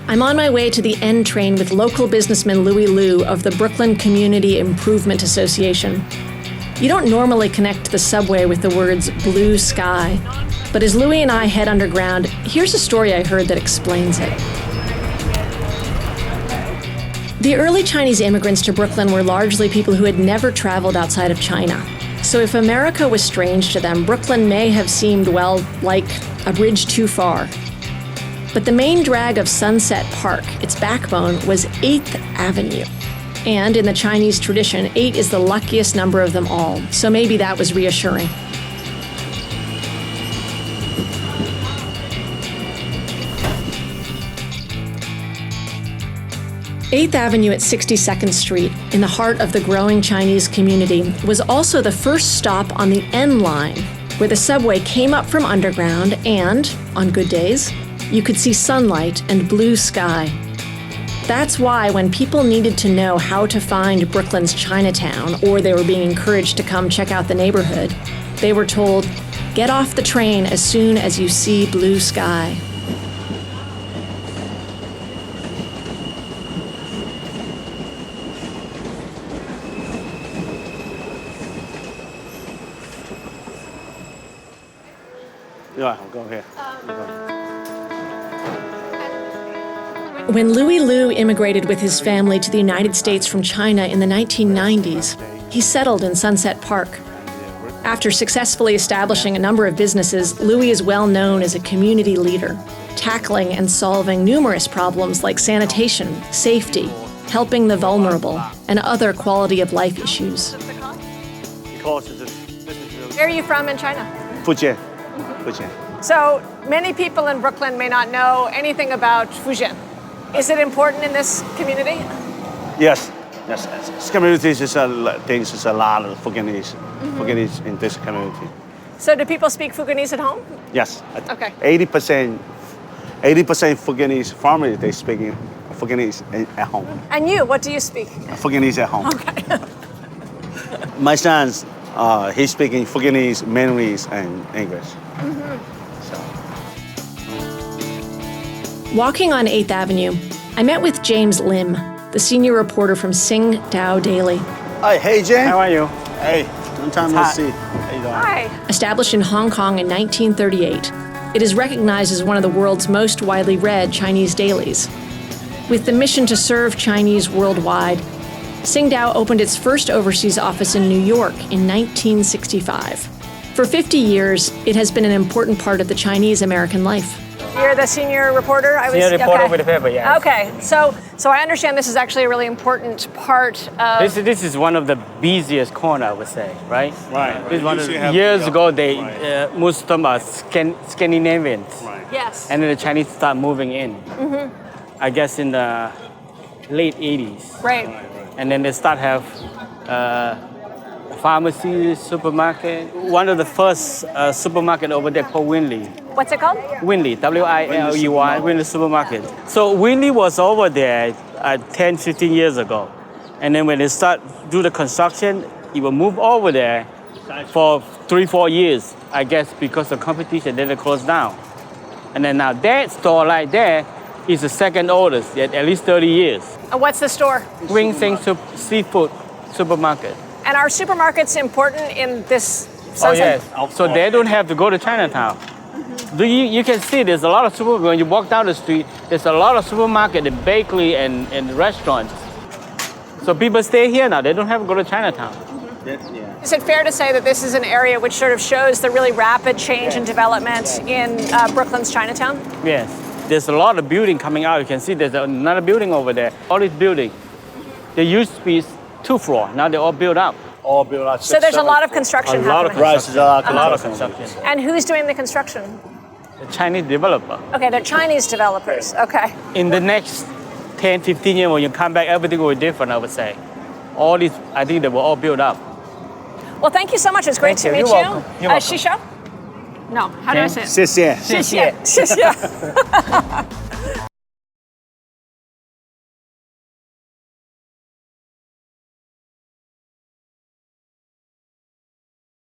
I'm on my way to the N train with local businessman Louie of the Brooklyn Community Improvement Association. You don't normally connect the subway with the words blue sky, but as Louie and I head underground, here's a story I heard that explains it. The early Chinese immigrants to Brooklyn were largely people who had never traveled outside of China. So if America was strange to them, Brooklyn may have seemed, well, like a bridge too far. But the main drag of Sunset Park, its backbone, was 8th Avenue. And in the Chinese tradition, 8 is the luckiest number of them all, so maybe that was reassuring. Eighth Avenue at 62nd Street, in the heart of the growing Chinese community, was also the first stop on the N line, where the subway came up from underground and, on good days, you could see sunlight and blue sky. That's why when people needed to know how to find Brooklyn's Chinatown, or they were being encouraged to come check out the neighborhood, they were told, get off the train as soon as you see blue sky. Yeah, I'll go here. When Louie immigrated with his family to the United States from China in the 1990s, he settled in Sunset Park. After successfully establishing a number of businesses, Louie is well known as a community leader, tackling and solving numerous problems like sanitation, safety, helping the vulnerable, and other quality of life issues. Where are you from in China? Fujian. So many people in Brooklyn may not know anything about Fujian. Is it important in this community? Yes. This community is a lot of Fujianese in this community. So do people speak Fujianese at home? Yes. Okay. 80% Fujianese family, they speak Fujianese at home. And you, what do you speak? Fujianese at home. Okay. My son's, he's speaking Fujianese, Mandarin, and English. Walking on 8th Avenue, I met with James Lim, the senior reporter from Sing Tao Daily. Hi, hey, James. How are you? Hey, long time no see. How you doing? Hi. Established in Hong Kong in 1938, it is recognized as one of the world's most widely read Chinese dailies. With the mission to serve Chinese worldwide, Sing Tao opened its first overseas office in New York in 1965. For 50 years, it has been an important part of the Chinese American life. You're the senior reporter? Senior reporter with the paper, yes. Okay, so I understand this is actually a really important part of... This is one of the busiest corner, I would say, right? Right. This is one of years ago, most of them are Scandinavians. Right. Yes. And then the Chinese start moving in. I guess in the late 80s. Right. And then they start have pharmacy, supermarket. One of the first supermarket over there called Winley. What's it called? Winley, W-I-L-E-Y, Winley Supermarket. So Winley was over there 10, 15 years ago. And then when they start do the construction, it will move over there for 3-4 years, I guess, because of competition, then it closed down. And then now that store right there is the second oldest, at least 30 years. And what's the store? Wing Sing Seafood Supermarket. And are supermarkets important in this Oh Sunset? yes, so they don't have to go to Chinatown. You can see there's a lot of supermarkets. When you walk down the street, there's a lot of supermarket and bakery and restaurants. So people stay here now. They don't have to go to Chinatown. Yeah. Is it fair to say that this is an area which sort of shows the really rapid change and development in Brooklyn's Chinatown? Yes. There's a lot of building coming out. You can see there's another building over there. All these buildings. They used to be 2 floors. Now they're all built up. All built up. So there's a lot of construction happening. A lot of construction. And who's doing the construction? The Chinese developer. Okay, they're Chinese developers. Okay. In the next 10, 15 years, when you come back, everything will be different, I would say. All these, I think they were all built up. Well, thank you so much. It's great to meet you. You're welcome. You're welcome. Shisha? No, how do I say it? 谢谢。谢谢。